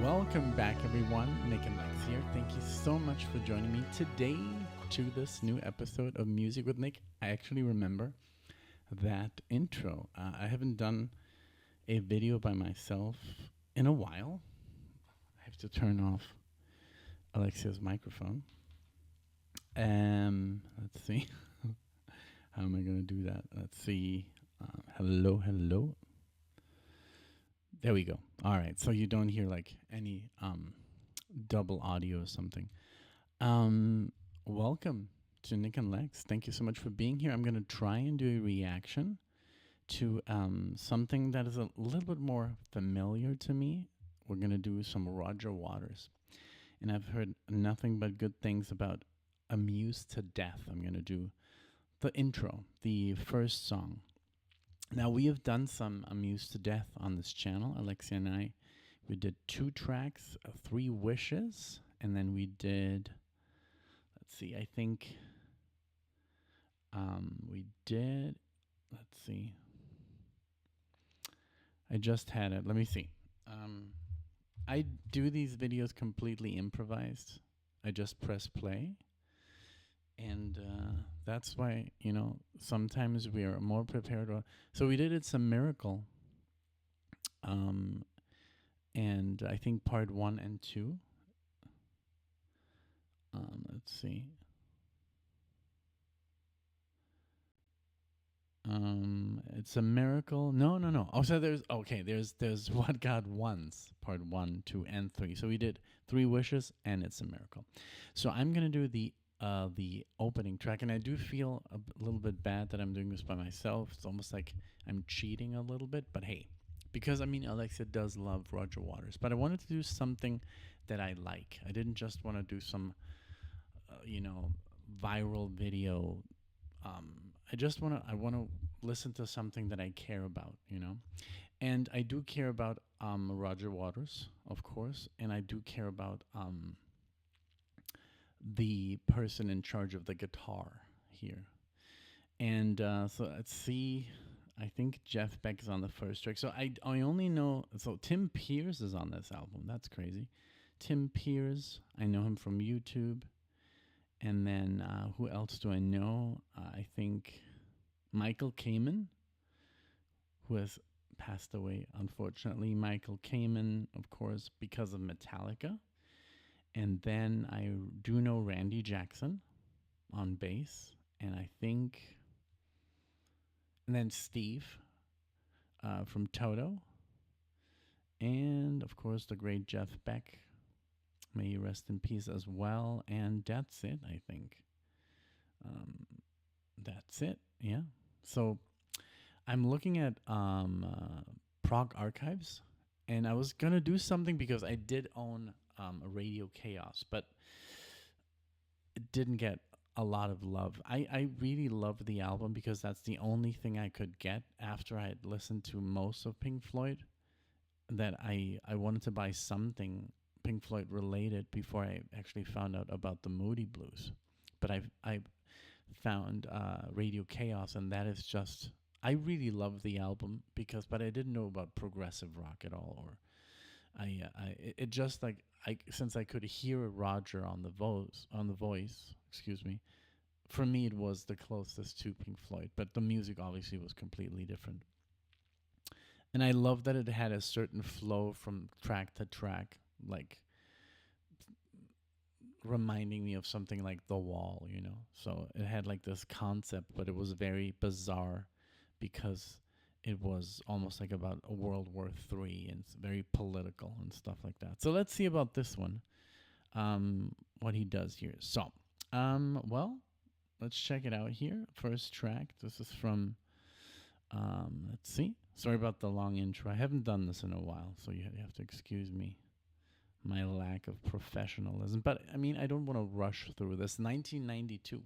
Welcome back, everyone. NicknLex here. Thank you so much for joining me today to this new episode of Music with Nick. I actually remember that intro. I haven't done a video by myself in a while. I have to turn off Alexia's microphone. Let's see. How am I going to do that? Let's see. Hello. There we go. All right. So you don't hear like any double audio or something. Welcome to NicknLex. Thank you so much for being here. I'm going to try and do a reaction to something that is a little bit more familiar to me. We're going to do some Roger Waters. And I've heard nothing but good things about Amused to Death. I'm going to do the intro, the first song. Now, we have done some Amused to Death on this channel. Alexia and I, we did 2 tracks, 3 Wishes, and then we did, let's see, I think we did, let's see. I just had it. Let me see. I do these videos completely improvised. I just press play. And that's why, you know, sometimes we are more prepared. So we did It's a Miracle. And I think part 1 and 2. Let's see. It's a Miracle. No. Oh, so there's What God Wants, part 1, 2, and 3. So we did 3 Wishes and It's a Miracle. So I'm going to do the opening track, and I do feel a little bit bad that I'm doing this by myself. It's almost like I'm cheating a little bit, but hey, because I mean Alexia does love Roger Waters, but I wanted to do something that I like. I didn't just want to do some viral video. I want to listen to something that I care about, and I do care about Roger Waters, of course, and I do care about the person in charge of the guitar here. And so let's see. I think Jeff Beck is on the first track. So I only know, so Tim Pierce is on this album. That's crazy. Tim Pierce, I know him from YouTube. And then who else do I know? I think Michael Kamen, who has passed away, unfortunately. Michael Kamen, of course, because of Metallica. And then I do know Randy Jackson on bass, and I think, and then Steve from Toto, and of course the great Jeff Beck, may he rest in peace as well. And that's it, I think. That's it, yeah. So I'm looking at Prog Archives, and I was gonna do something because I did own a Radio Chaos, but it didn't get a lot of love. I really loved the album because that's the only thing I could get after I had listened to most of Pink Floyd, that I wanted to buy something Pink Floyd related before I actually found out about the Moody Blues. But I found Radio Chaos, and that is just, I really love the album but I didn't know about progressive rock at all, or it just like, since I could hear Roger on the voice, excuse me, for me it was the closest to Pink Floyd, but the music obviously was completely different. And I love that it had a certain flow from track to track, like reminding me of something like The Wall, So it had like this concept, but it was very bizarre because it was almost like about a World War III, and it's very political and stuff like that. So let's see about this one, what he does here. So, well, let's check it out here. First track. This is from, let's see. Sorry about the long intro. I haven't done this in a while, so you have to excuse me, my lack of professionalism. But, I mean, I don't want to rush through this. 1992.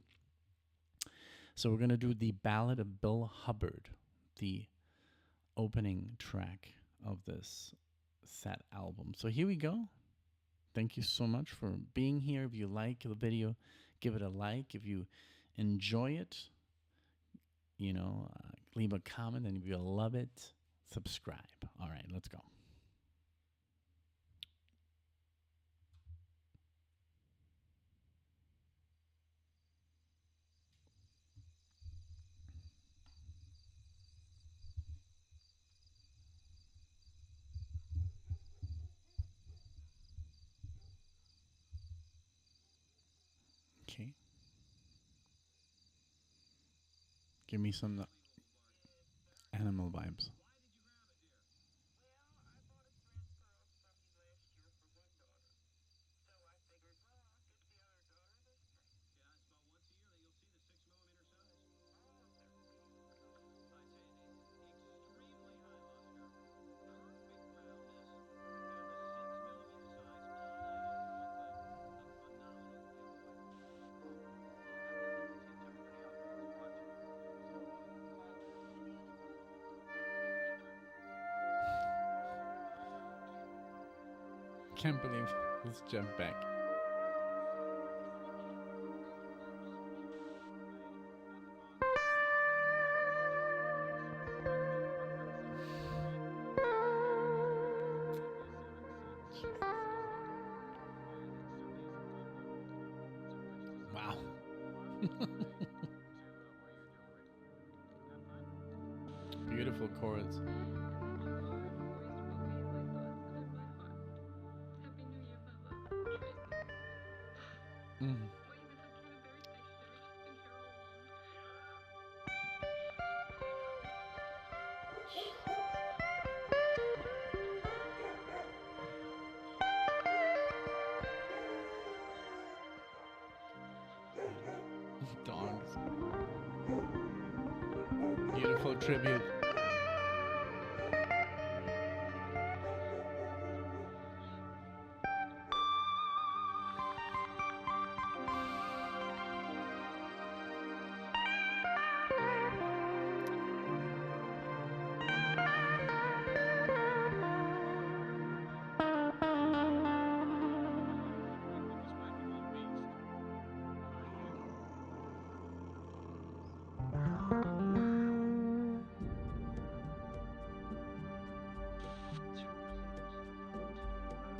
So we're going to do the Ballad of Bill Hubbard, the opening track of this set album. So here we go. Thank you so much for being here. If you like the video, give it a like. If you enjoy it, leave a comment. And if you love it, subscribe. All right, let's go. Okay. Give me some animal vibes. Can't believe this Jeff Beck. Wow. Beautiful chords. Mm. Dogs. Beautiful tribute.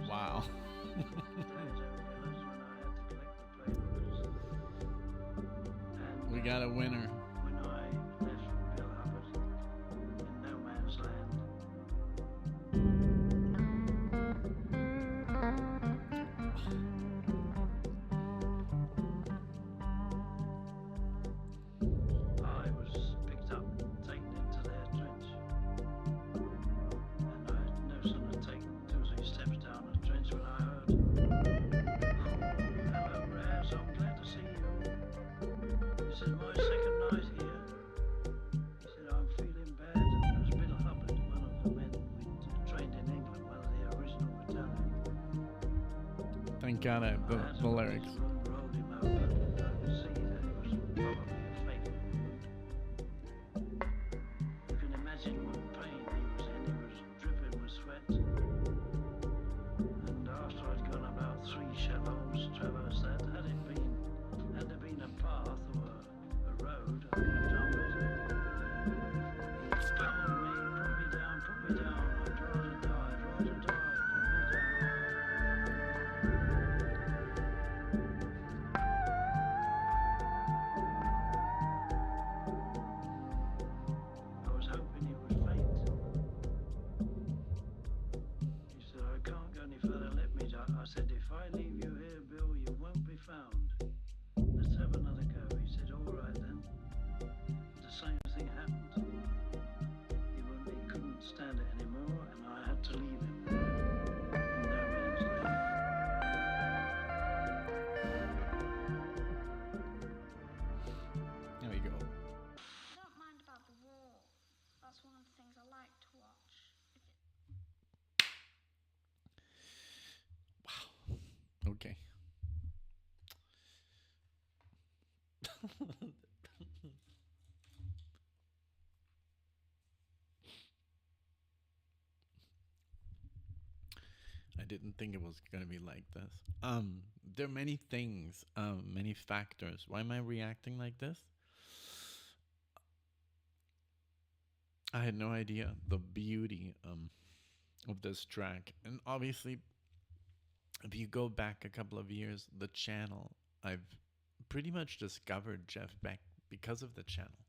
Wow. We got a winner. When I left Bill Hubbard in no man's land, I was picked up, taken into their trench, and I had no sooner taken 2 or 3 steps down the trench when I heard, "Hello, Raz, I'm glad to see you." He said, "My second night here." He said, "I'm feeling bad." And it was Bill Hubbard, one of the men we'd trained in England, one of the original battalion. Thank God I have the lyrics. Rolled him over, and I could see that it was probably a fatal wound. You can imagine what pain he was in. He was dripping with sweat. And after I'd gone about 3 shallows, traversed that, had there been a path or a road, I could have done better. He pummeled me, put me down. I'd rather die, put me down. I was hoping he would faint. He said, "I can't go any further, let me die." I said, "If I leave you here, Bill, you won't be found. Let's have another go." He said, "All right then." The same thing happened. He couldn't stand it anymore, and I had to leave him in no man's land. There we go. I don't mind about the war. That's one of the things I like to watch. Okay. I didn't think it was gonna be like this. There are many things, many factors. Why am I reacting like this? I had no idea the beauty of this track, and obviously, if you go back a couple of years, the channel, I've pretty much discovered Jeff Beck because of the channel,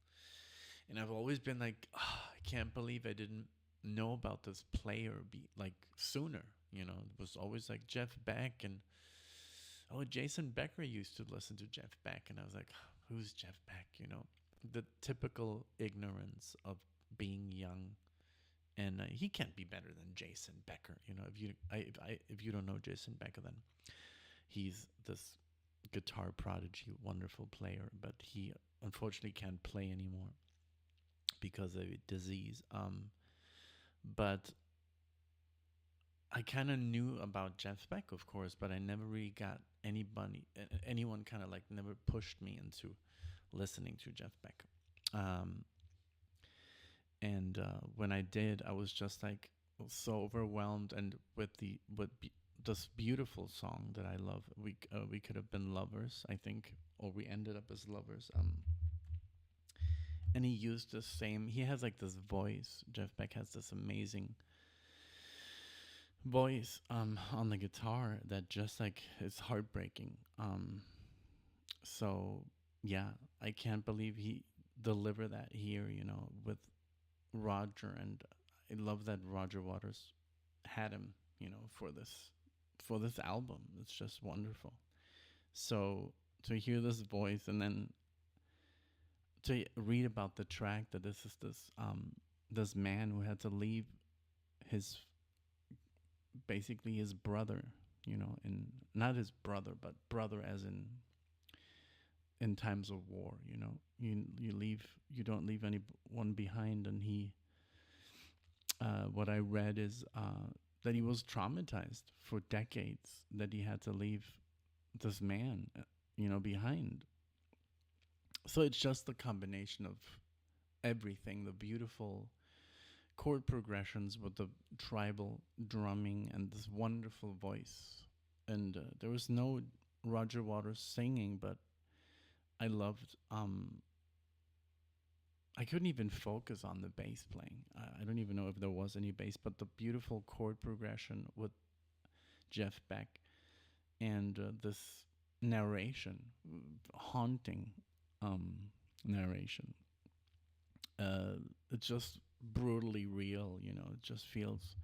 and I've always been like, oh, I can't believe I didn't know about this player be like sooner. You know, it was always like Jeff Beck, and Oh, Jason Becker used to listen to Jeff Beck, and I was like, who's Jeff Beck? You know, the typical ignorance of being young, and he can't be better than Jason Becker. You know, if you don't know Jason Becker, then he's this guitar prodigy, wonderful player, but he unfortunately can't play anymore because of a disease. But I kind of knew about Jeff Beck, of course, but I never really got anyone kind of like never pushed me into listening to Jeff Beck. And when I did, I was just like so overwhelmed, and with this beautiful song that I love. We could have been lovers, I think, or we ended up as lovers. And he used the same. He has like this voice. Jeff Beck has this amazing voice on the guitar that just like is heartbreaking. So yeah, I can't believe he delivered that here, you know, with Roger, and I love that Roger Waters had him, you know, for this album. It's just wonderful. So to hear this voice, and then to read about the track that this is this man who had to leave his basically his brother, you know, and not his brother, but brother as in times of war, you know, you don't leave anyone behind, and he what I read is that he was traumatized for decades, that he had to leave this man, you know, behind. So it's just the combination of everything, the beautiful chord progressions with the tribal drumming and this wonderful voice. And there was no Roger Waters singing, but I loved. I couldn't even focus on the bass playing. I don't even know if there was any bass, but the beautiful chord progression with Jeff Beck, and this narration, haunting narration. It's just brutally real, you know. It just feels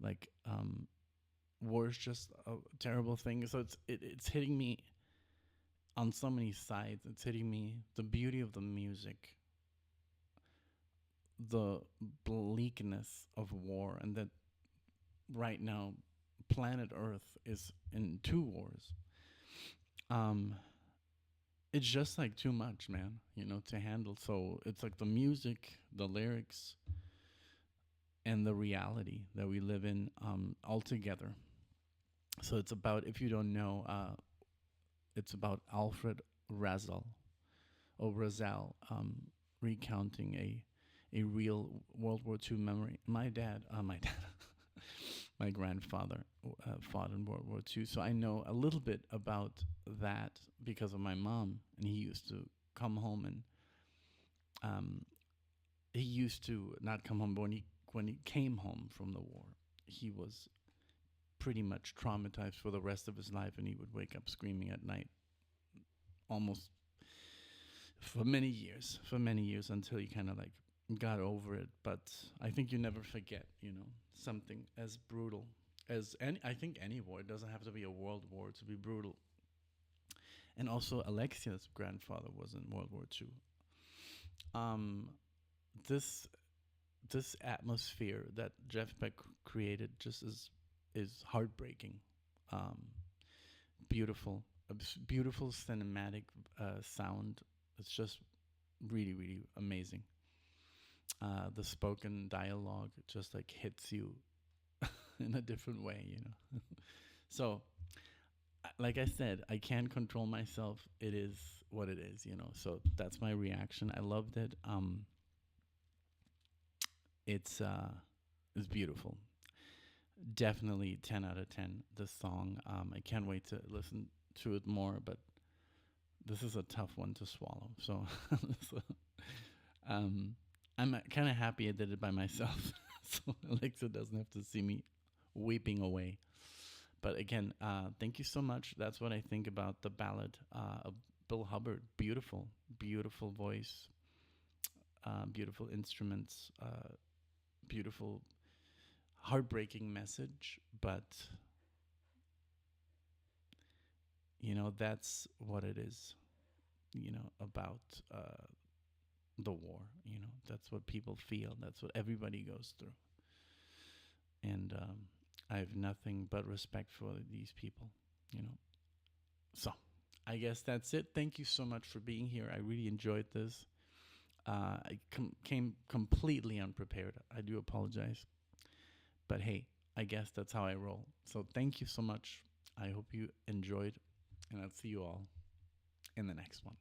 like war is just a terrible thing. So it's hitting me on so many sides. It's hitting me the beauty of the music, the bleakness of war, and that right now planet Earth is in two wars. It's just like too much, man, you know, to handle. So it's like the music, the lyrics, and the reality that we live in all together. So it's about, if you don't know, it's about Alfred Razal, recounting a real World War II memory. My dad, my grandfather fought in World War II, so I know a little bit about that because of my mom. And he used to come home, and he used to not come home, but when he came home from the war, he was pretty much traumatized for the rest of his life, and he would wake up screaming at night, almost for many years, until he kind of like got over it. But I think you never forget, you know, something as brutal as I think any war. It doesn't have to be a world war to be brutal. And also, Alexia's grandfather was in World War II. This atmosphere that Jeff Beck created just is heartbreaking. Beautiful, beautiful cinematic sound. It's just really, really amazing. The spoken dialogue just like hits you in a different way, you know. So, like I said, I can't control myself. It is what it is, you know. So that's my reaction. I loved it. It's beautiful. Definitely 10 out of 10. This song. I can't wait to listen to it more, but this is a tough one to swallow. So, I'm kind of happy I did it by myself, so Alexa doesn't have to see me weeping away. But again, thank you so much. That's what I think about the ballad of Bill Hubbard. Beautiful, beautiful voice, beautiful instruments, beautiful, heartbreaking message, but that's what it is, about the war. That's what people feel. That's what everybody goes through. And I have nothing but respect for these people, you know. So I guess that's it. Thank you so much for being here. I really enjoyed this. I came completely unprepared. I do apologize. But hey, I guess that's how I roll. So thank you so much. I hope you enjoyed, and I'll see you all in the next one.